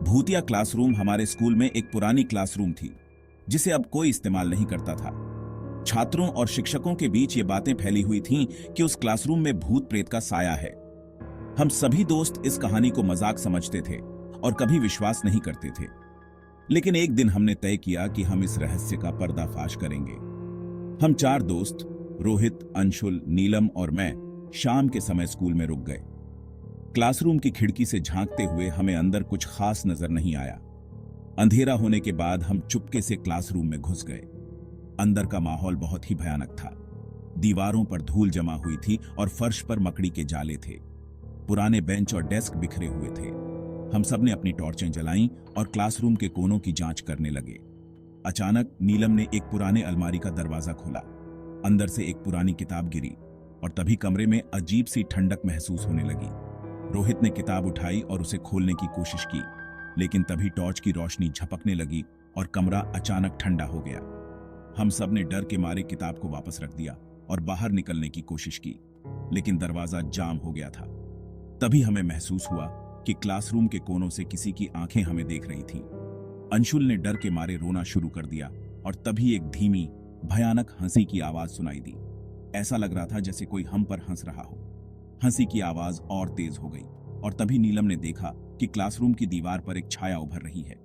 भूतिया क्लासरूम हमारे स्कूल में एक पुरानी क्लासरूम थी जिसे अब कोई इस्तेमाल नहीं करता था। छात्रों और शिक्षकों के बीच ये बातें फैली हुई थीं कि उस क्लासरूम में भूत प्रेत का साया है। हम सभी दोस्त इस कहानी को मजाक समझते थे और कभी विश्वास नहीं करते थे। लेकिन एक दिन हमने तय किया कि हम इस रहस्य का पर्दाफाश करेंगे। हम 4 दोस्त रोहित, अंशुल, नीलम और मैं शाम के समय स्कूल में रुक गए। क्लासरूम की खिड़की से झांकते हुए हमें अंदर कुछ खास नजर नहीं आया। अंधेरा होने के बाद हम चुपके से क्लासरूम में घुस गए। अंदर का माहौल बहुत ही भयानक था। दीवारों पर धूल जमा हुई थी और फर्श पर मकड़ी के जाले थे। पुराने बेंच और डेस्क बिखरे हुए थे। हम सबने अपनी टॉर्चें जलाईं और क्लासरूम के कोनों की जांच करने लगे। अचानक नीलम ने एक पुराने अलमारी का दरवाजा खोला। अंदर से एक पुरानी किताब गिरी और तभी कमरे में अजीब सी ठंडक महसूस होने लगी। रोहित ने किताब उठाई और उसे खोलने की कोशिश की, लेकिन तभी टॉर्च की रोशनी झपकने लगी और कमरा अचानक ठंडा हो गया। हम सब ने डर के मारे किताब को वापस रख दिया और बाहर निकलने की कोशिश की, लेकिन दरवाजा जाम हो गया था। तभी हमें महसूस हुआ कि क्लासरूम के कोनों से किसी की आंखें हमें देख रही थीं। अंशुल ने डर के मारे रोना शुरू कर दिया और तभी एक धीमी, भयानक हंसी की आवाज सुनाई दी। ऐसा लग रहा था जैसे कोई हम पर हंस रहा हो। हंसी की आवाज और तेज हो गई और तभी नीलम ने देखा कि क्लासरूम की दीवार पर एक छाया उभर रही है।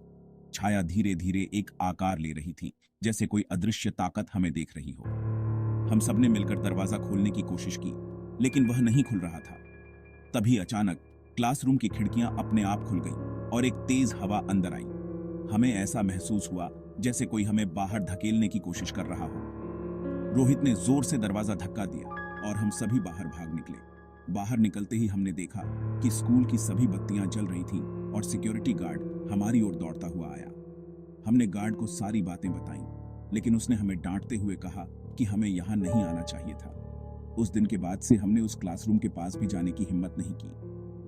छाया धीरे धीरे एक आकार ले रही थी, जैसे कोई अदृश्य ताकत हमें देख रही हो। हम सबने मिलकर दरवाजा खोलने की कोशिश की, लेकिन वह नहीं खुल रहा था। तभी अचानक क्लासरूम की खिड़कियां अपने आप खुल गईं और एक तेज हवा अंदर आई। हमें ऐसा महसूस हुआ जैसे कोई हमें बाहर धकेलने की कोशिश कर रहा हो। रोहित ने जोर से दरवाजा धक्का दिया और हम सभी बाहर भाग निकले। बाहर निकलते ही हमने देखा कि स्कूल की सभी बत्तियां जल रही थीं और सिक्योरिटी गार्ड हमारी ओर दौड़ता हुआ आया। हमने गार्ड को सारी बातें बताईं, लेकिन उसने हमें डांटते हुए कहा कि हमें यहाँ नहीं आना चाहिए था। उस दिन के बाद से हमने उस क्लासरूम के पास भी जाने की हिम्मत नहीं की।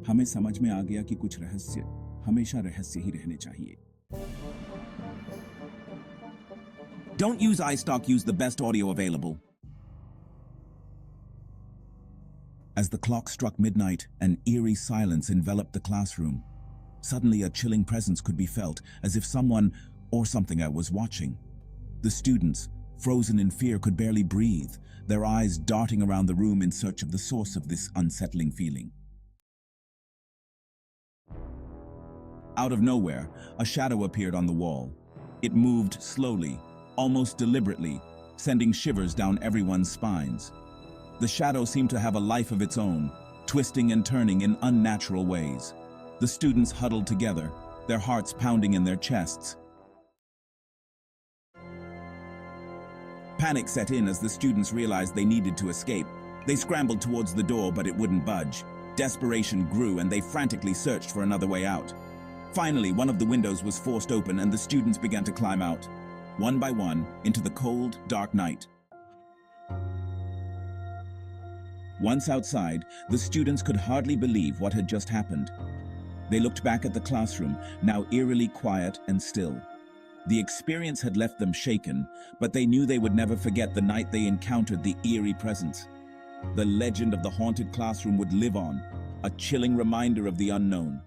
हमें समझ में आ गया कि कुछ रहस्य हमेशा रहस्य ही रहने चाहिए। Don't use iStock, use the best audio available. As the clock struck midnight, an eerie silence enveloped the classroom. Suddenly, a chilling presence could be felt, as if someone or something was watching. The students, frozen in fear, could barely breathe, their eyes darting around the room in search of the source of this unsettling feeling. Out of nowhere, a shadow appeared on the wall. It moved slowly, almost deliberately, sending shivers down everyone's spines. The shadow seemed to have a life of its own, twisting and turning in unnatural ways. The students huddled together, their hearts pounding in their chests. Panic set in as the students realized they needed to escape. They scrambled towards the door, but it wouldn't budge. Desperation grew and they frantically searched for another way out. Finally, one of the windows was forced open and the students began to climb out, one by one, into the cold, dark night. Once outside, the students could hardly believe what had just happened. They looked back at the classroom, now eerily quiet and still. The experience had left them shaken, but they knew they would never forget the night they encountered the eerie presence. The legend of the haunted classroom would live on, a chilling reminder of the unknown.